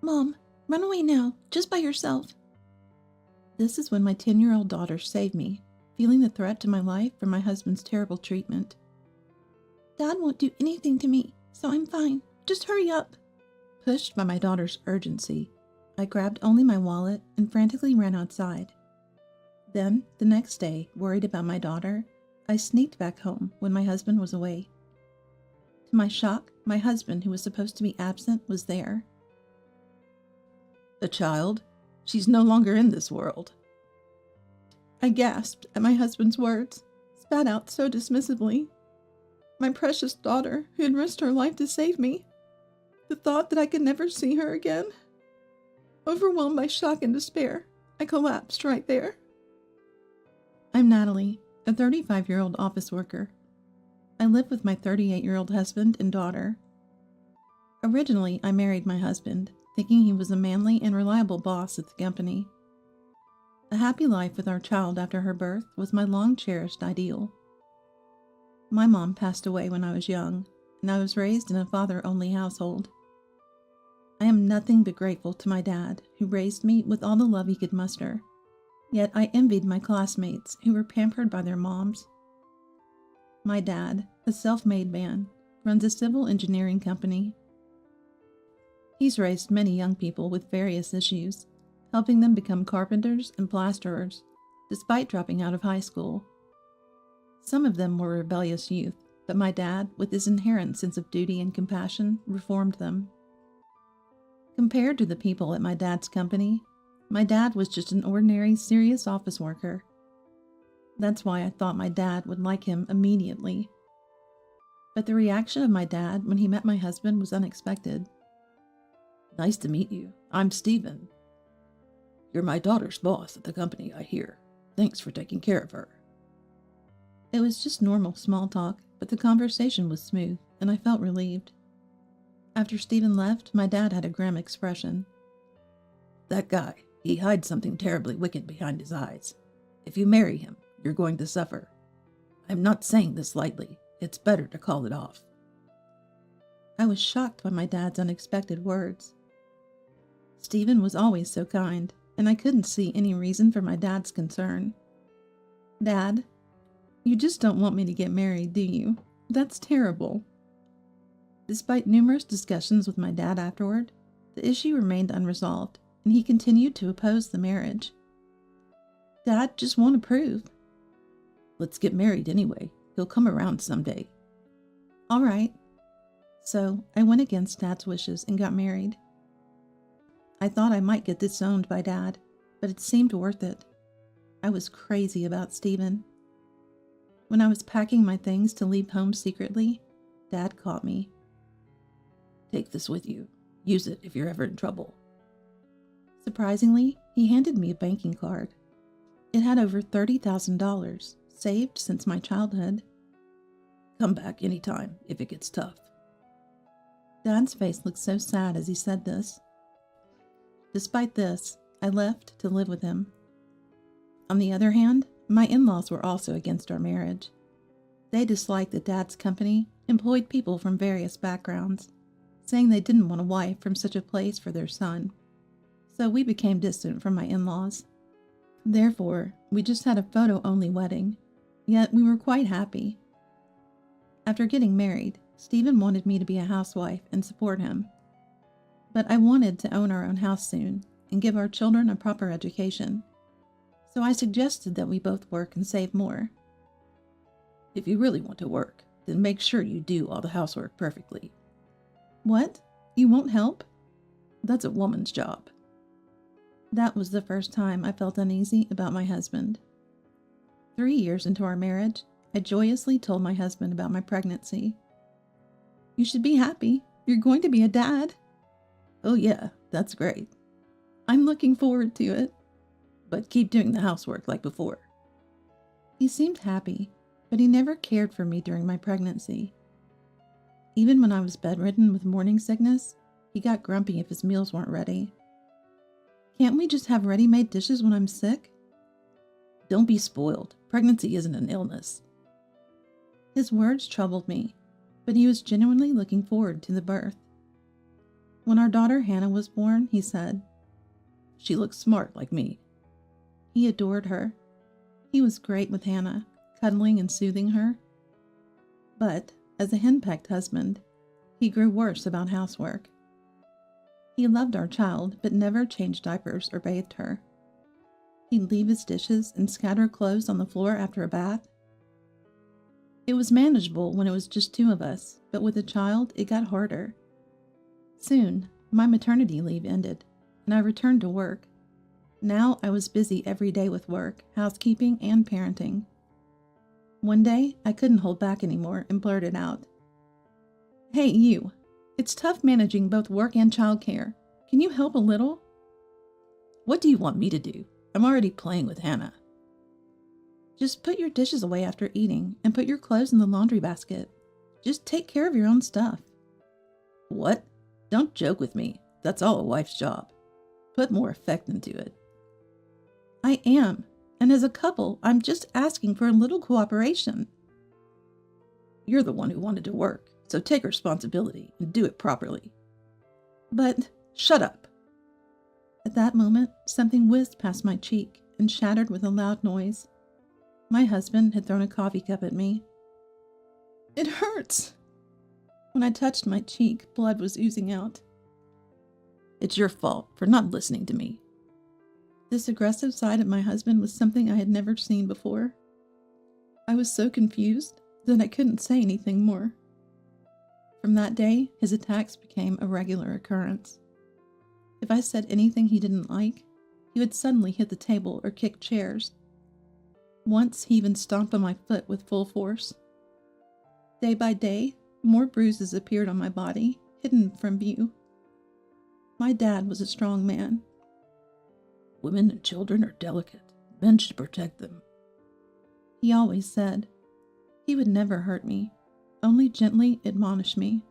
Mom, run away now, just by yourself. This is when my 10-year-old daughter saved me, feeling the threat to my life from my husband's terrible treatment. Dad won't do anything to me, so I'm fine. Just hurry up. Pushed by my daughter's urgency, I grabbed only my wallet and frantically ran outside. Then, the next day, worried about my daughter, I sneaked back home when my husband was away. To my shock, my husband, who was supposed to be absent, was there. A child? She's no longer in this world. I gasped at my husband's words, spat out so dismissively. My precious daughter, who had risked her life to save me. The thought that I could never see her again. Overwhelmed by shock and despair, I collapsed right there. I'm Natalie, a 35-year-old office worker. I live with my 38-year-old husband and daughter. Originally, I married my husband, thinking he was a manly and reliable boss at the company. A happy life with our child after her birth was my long-cherished ideal. My mom passed away when I was young, and I was raised in a father-only household. I am nothing but grateful to my dad, who raised me with all the love he could muster. Yet I envied my classmates who were pampered by their moms. My dad, a self-made man, runs a civil engineering company. He's raised many young people with various issues, helping them become carpenters and plasterers, despite dropping out of high school. Some of them were rebellious youth, but my dad, with his inherent sense of duty and compassion, reformed them. Compared to the people at my dad's company, my dad was just an ordinary, serious office worker. That's why I thought my dad would like him immediately. But the reaction of my dad when he met my husband was unexpected. Nice to meet you. I'm Stephen. You're my daughter's boss at the company, I hear. Thanks for taking care of her. It was just normal small talk, but the conversation was smooth, and I felt relieved. After Stephen left, my dad had a grim expression. That guy, he hides something terribly wicked behind his eyes. If you marry him, you're going to suffer. I'm not saying this lightly. It's better to call it off. I was shocked by my dad's unexpected words. Stephen was always so kind, and I couldn't see any reason for my dad's concern. Dad, you just don't want me to get married, do you? That's terrible. Despite numerous discussions with my dad afterward, the issue remained unresolved, and he continued to oppose the marriage. Dad just won't approve. Let's get married anyway. He'll come around someday. All right. So I went against Dad's wishes and got married. I thought I might get disowned by Dad, but it seemed worth it. I was crazy about Stephen. When I was packing my things to leave home secretly, Dad caught me. Take this with you. Use it if you're ever in trouble. Surprisingly, he handed me a banking card. It had over $30,000, saved since my childhood. Come back anytime if it gets tough. Dad's face looked so sad as he said this. Despite this, I left to live with him. On the other hand, my in-laws were also against our marriage. They disliked that Dad's company employed people from various backgrounds, saying they didn't want a wife from such a place for their son. So we became distant from my in-laws. Therefore, we just had a photo-only wedding, yet we were quite happy. After getting married, Stephen wanted me to be a housewife and support him. But I wanted to own our own house soon and give our children a proper education. So I suggested that we both work and save more. If you really want to work, then make sure you do all the housework perfectly. What? You won't help? That's a woman's job. That was the first time I felt uneasy about my husband. 3 years into our marriage, I joyously told my husband about my pregnancy. You should be happy. You're going to be a dad. Oh yeah, that's great. I'm looking forward to it. But keep doing the housework like before. He seemed happy, but he never cared for me during my pregnancy. Even when I was bedridden with morning sickness, he got grumpy if his meals weren't ready. Can't we just have ready-made dishes when I'm sick? Don't be spoiled. Pregnancy isn't an illness. His words troubled me, but he was genuinely looking forward to the birth. When our daughter Hannah was born, he said, "She looks smart like me." he adored her. He was great with Hannah, cuddling and soothing her. But, as a henpecked husband, he grew worse about housework. He loved our child, but never changed diapers or bathed her. He'd leave his dishes and scatter clothes on the floor after a bath. It was manageable when it was just two of us, but with a child, it got harder. Soon, my maternity leave ended, and I returned to work. Now I was busy every day with work, housekeeping, and parenting. One day, I couldn't hold back anymore and blurted out, "Hey, you! It's tough managing both work and childcare. Can you help a little?" "What do you want me to do? I'm already playing with Hannah." "Just put your dishes away after eating and put your clothes in the laundry basket. Just take care of your own stuff." "What? Don't joke with me. That's all a wife's job. Put more effect into it." "I am. And as a couple, I'm just asking for a little cooperation." "You're the one who wanted to work, so take responsibility and do it properly." "But..." "Shut up." At that moment, something whizzed past my cheek and shattered with a loud noise. My husband had thrown a coffee cup at me. "It hurts." When I touched my cheek, blood was oozing out. "It's your fault for not listening to me." This aggressive side of my husband was something I had never seen before. I was so confused that I couldn't say anything more. From that day, his attacks became a regular occurrence. If I said anything he didn't like, he would suddenly hit the table or kick chairs. Once he even stomped on my foot with full force. Day by day, more bruises appeared on my body, hidden from view. My dad was a strong man. "Women and children are delicate. Men should protect them," he always said. He would never hurt me, only gently admonish me.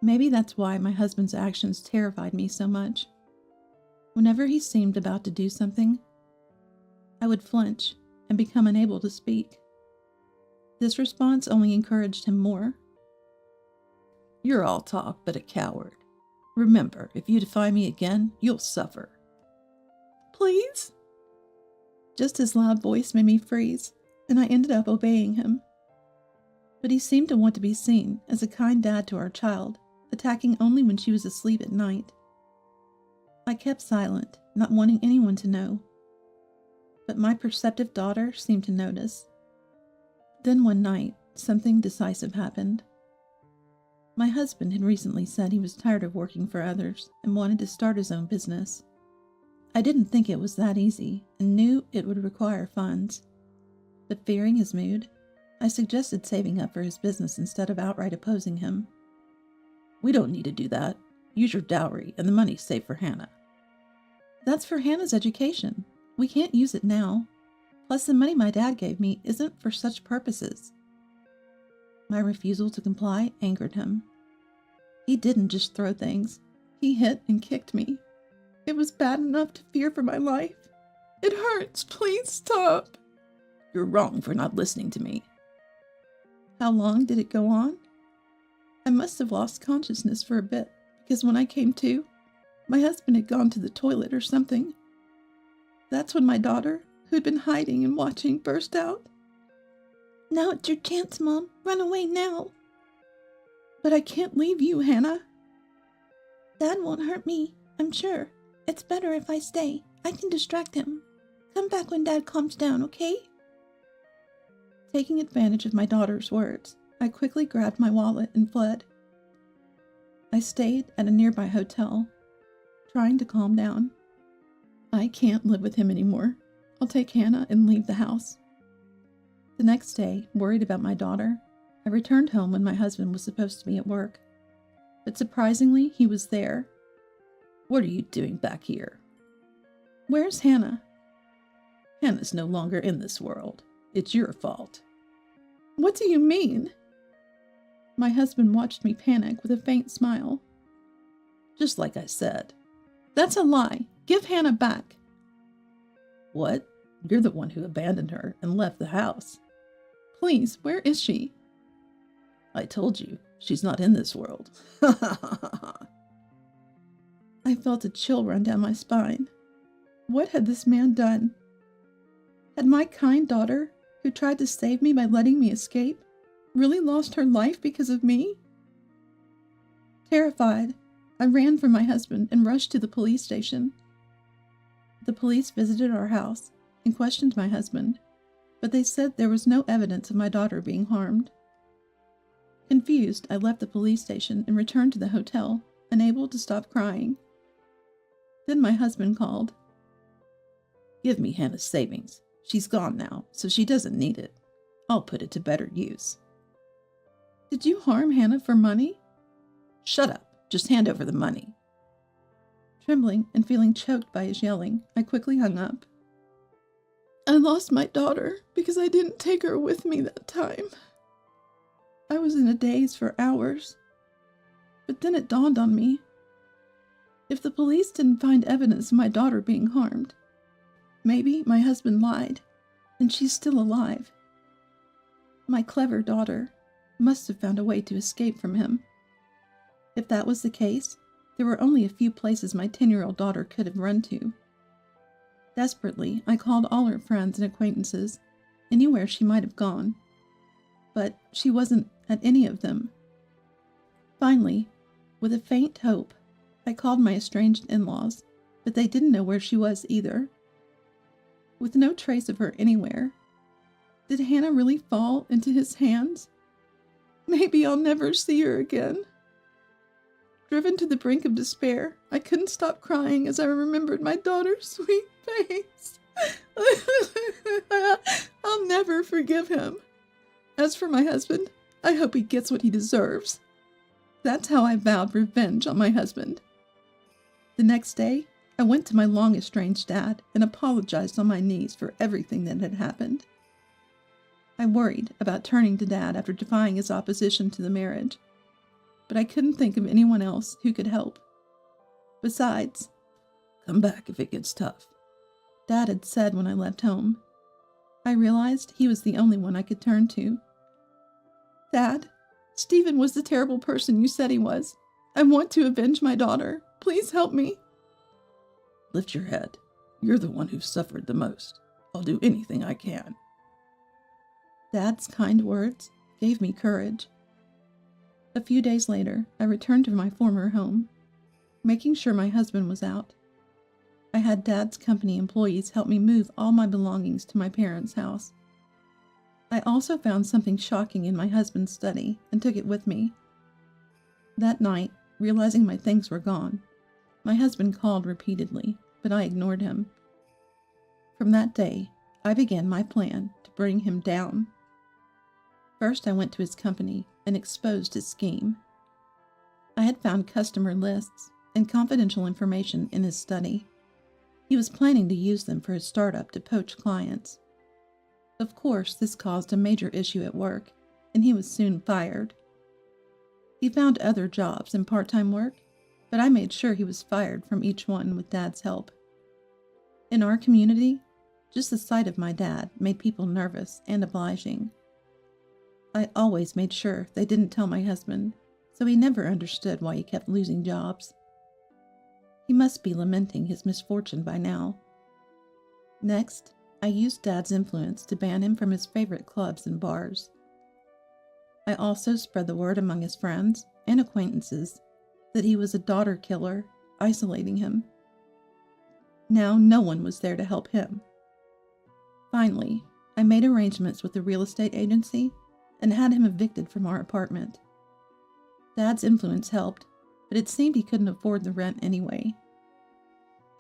Maybe that's why my husband's actions terrified me so much. Whenever he seemed about to do something, I would flinch and become unable to speak. This response only encouraged him more. "You're all talk but a coward. Remember, if you defy me again, you'll suffer." "Please?" Just his loud voice made me freeze, and I ended up obeying him. But he seemed to want to be seen as a kind dad to our child, attacking only when she was asleep at night. I kept silent, not wanting anyone to know. But my perceptive daughter seemed to notice. Then one night, something decisive happened. My husband had recently said he was tired of working for others and wanted to start his own business. I didn't think it was that easy and knew it would require funds. But fearing his mood, I suggested saving up for his business instead of outright opposing him. "We don't need to do that. Use your dowry and the money's saved for Hannah." "That's for Hannah's education. We can't use it now. Plus, the money my dad gave me isn't for such purposes." My refusal to comply angered him. He didn't just throw things. He hit and kicked me. It was bad enough to fear for my life. "It hurts. Please stop." "You're wrong for not listening to me." How long did it go on? I must have lost consciousness for a bit, because when I came to, my husband had gone to the toilet or something. That's when my daughter, who'd been hiding and watching, burst out. "Now it's your chance, Mom. Run away now." "But I can't leave you, Hannah." "Dad won't hurt me, I'm sure. It's better if I stay. I can distract him. Come back when Dad calms down, okay?" Taking advantage of my daughter's words, I quickly grabbed my wallet and fled. I stayed at a nearby hotel, trying to calm down. I can't live with him anymore. I'll take Hannah and leave the house. The next day, worried about my daughter, I returned home when my husband was supposed to be at work. But surprisingly, he was there. "What are you doing back here?" "Where's Hannah?" "Hannah's no longer in this world. It's your fault." "What do you mean?" My husband watched me panic with a faint smile. "Just like I said." "That's a lie. Give Hannah back." "What? You're the one who abandoned her and left the house." "Please, where is she?" "I told you, she's not in this world." I felt a chill run down my spine. What had this man done? Had my kind daughter, who tried to save me by letting me escape, really lost her life because of me? Terrified, I ran from my husband and rushed to the police station. The police visited our house and questioned my husband, but they said there was no evidence of my daughter being harmed. Confused, I left the police station and returned to the hotel, unable to stop crying. Then my husband called. Give me Hannah's savings. She's gone now, so she doesn't need it. I'll put it to better use. Did you harm Hannah for money? Shut up. Just hand over the money. Trembling and feeling choked by his yelling, I quickly hung up. I lost my daughter because I didn't take her with me that time. I was in a daze for hours. But then it dawned on me. If the police didn't find evidence of my daughter being harmed, maybe my husband lied, and she's still alive. My clever daughter must have found a way to escape from him. If that was the case, there were only a few places my 10-year-old daughter could have run to. Desperately, I called all her friends and acquaintances, anywhere she might have gone. But she wasn't at any of them. Finally, with a faint hope, I called my estranged in-laws, but they didn't know where she was either. With no trace of her anywhere, did Hannah really fall into his hands? Maybe I'll never see her again. Driven to the brink of despair, I couldn't stop crying as I remembered my daughter's sweet face. I'll never forgive him. As for my husband, I hope he gets what he deserves. That's how I vowed revenge on my husband. The next day, I went to my long-estranged dad and apologized on my knees for everything that had happened. I worried about turning to Dad after defying his opposition to the marriage, but I couldn't think of anyone else who could help. Besides, come back if it gets tough, Dad had said when I left home. I realized he was the only one I could turn to. Dad, Stephen was the terrible person you said he was. I want to avenge my daughter. Please help me. Lift your head. You're the one who suffered the most. I'll do anything I can. Dad's kind words gave me courage. A few days later, I returned to my former home, making sure my husband was out. I had Dad's company employees help me move all my belongings to my parents' house. I also found something shocking in my husband's study and took it with me. That night, realizing my things were gone, my husband called repeatedly, but I ignored him. From that day, I began my plan to bring him down. First, I went to his company and exposed his scheme. I had found customer lists and confidential information in his study. He was planning to use them for his startup to poach clients. Of course, this caused a major issue at work, and he was soon fired. He found other jobs and part-time work, but I made sure he was fired from each one with Dad's help. In our community, just the sight of my dad made people nervous and obliging. I always made sure they didn't tell my husband, so he never understood why he kept losing jobs. He must be lamenting his misfortune by now. Next, I used Dad's influence to ban him from his favorite clubs and bars. I also spread the word among his friends and acquaintances that he was a daughter killer, isolating him. Now no one was there to help him. Finally, I made arrangements with the real estate agency and had him evicted from our apartment. Dad's influence helped, but it seemed he couldn't afford the rent anyway.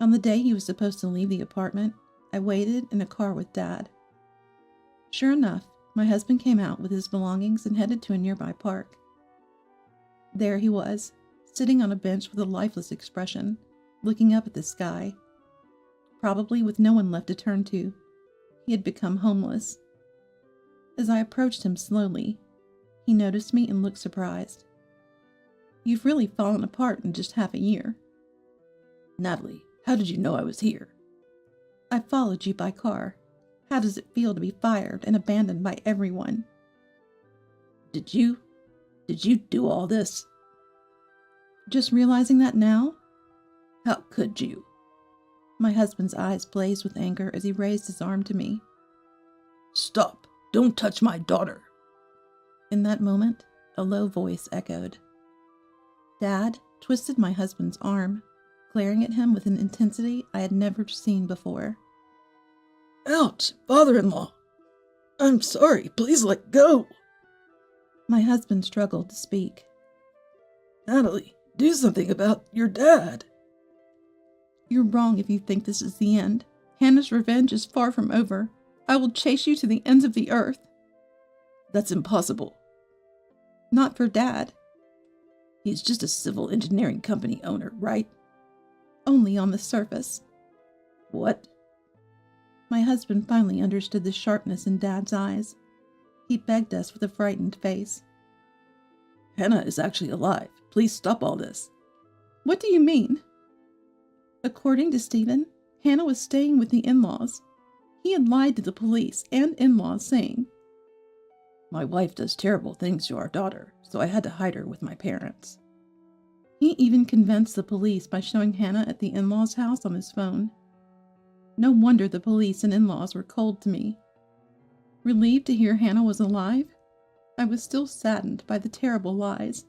On the day he was supposed to leave the apartment, I waited in a car with Dad. Sure enough, my husband came out with his belongings and headed to a nearby park. There he was, sitting on a bench with a lifeless expression, looking up at the sky. Probably with no one left to turn to, he had become homeless. As I approached him slowly, he noticed me and looked surprised. "You've really fallen apart in just half a year." "Natalie, how did you know I was here?" "I followed you by car. How does it feel to be fired and abandoned by everyone?" Did you do all this?" "Just realizing that now? How could you? My husband's eyes blazed with anger as he raised his arm to me. Stop! Don't touch my daughter! In that moment, a low voice echoed. Dad twisted my husband's arm, glaring at him with an intensity I had never seen before. Ouch, father-in-law! I'm sorry, please let go! My husband struggled to speak. Natalie, do something about your dad. You're wrong if you think this is the end. Hannah's revenge is far from over. I will chase you to the ends of the earth. That's impossible. Not for Dad. He's just a civil engineering company owner, right? Only on the surface. What? My husband finally understood the sharpness in Dad's eyes. He begged us with a frightened face. Hannah is actually alive. Please stop all this. What do you mean? According to Stephen, Hannah was staying with the in-laws. He had lied to the police and in-laws, saying, My wife does terrible things to our daughter, so I had to hide her with my parents. He even convinced the police by showing Hannah at the in-laws' house on his phone. No wonder the police and in-laws were cold to me. Relieved to hear Hannah was alive, I was still saddened by the terrible lies.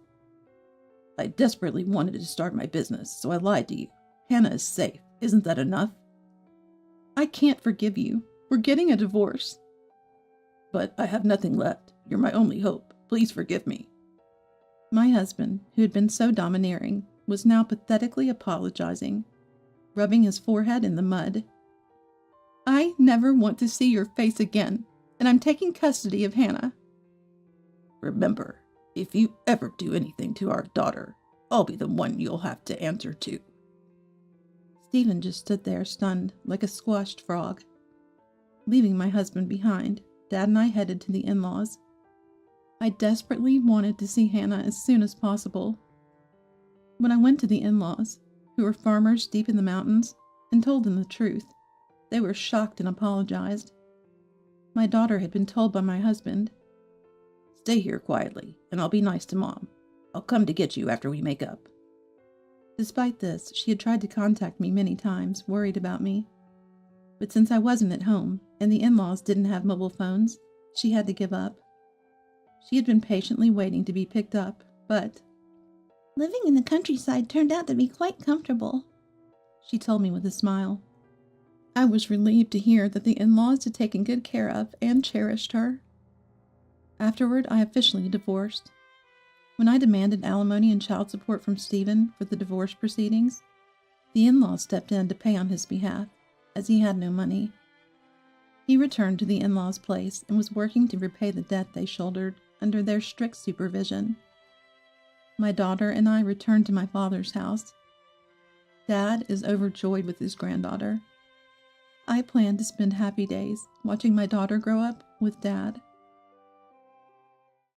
I desperately wanted to start my business, so I lied to you. Hannah is safe. Isn't that enough? I can't forgive you. We're getting a divorce. But I have nothing left. You're my only hope. Please forgive me. My husband, who had been so domineering, was now pathetically apologizing, rubbing his forehead in the mud. I never want to see your face again, and I'm taking custody of Hannah. Remember, if you ever do anything to our daughter, I'll be the one you'll have to answer to. Stephen just stood there stunned, like a squashed frog. Leaving my husband behind, Dad and I headed to the in-laws. I desperately wanted to see Hannah as soon as possible. When I went to the in-laws, who were farmers deep in the mountains, and told them the truth, they were shocked and apologized. My daughter had been told by my husband, Stay here quietly, and I'll be nice to Mom. I'll come to get you after we make up. Despite this, she had tried to contact me many times, worried about me. But since I wasn't at home, and the in-laws didn't have mobile phones, she had to give up. She had been patiently waiting to be picked up, but living in the countryside turned out to be quite comfortable, she told me with a smile. I was relieved to hear that the in-laws had taken good care of and cherished her. Afterward, I officially divorced. When I demanded alimony and child support from Stephen for the divorce proceedings, the in-laws stepped in to pay on his behalf, as he had no money. He returned to the in-laws' place and was working to repay the debt they shouldered under their strict supervision. My daughter and I returned to my father's house. Dad is overjoyed with his granddaughter. I plan to spend happy days watching my daughter grow up with Dad.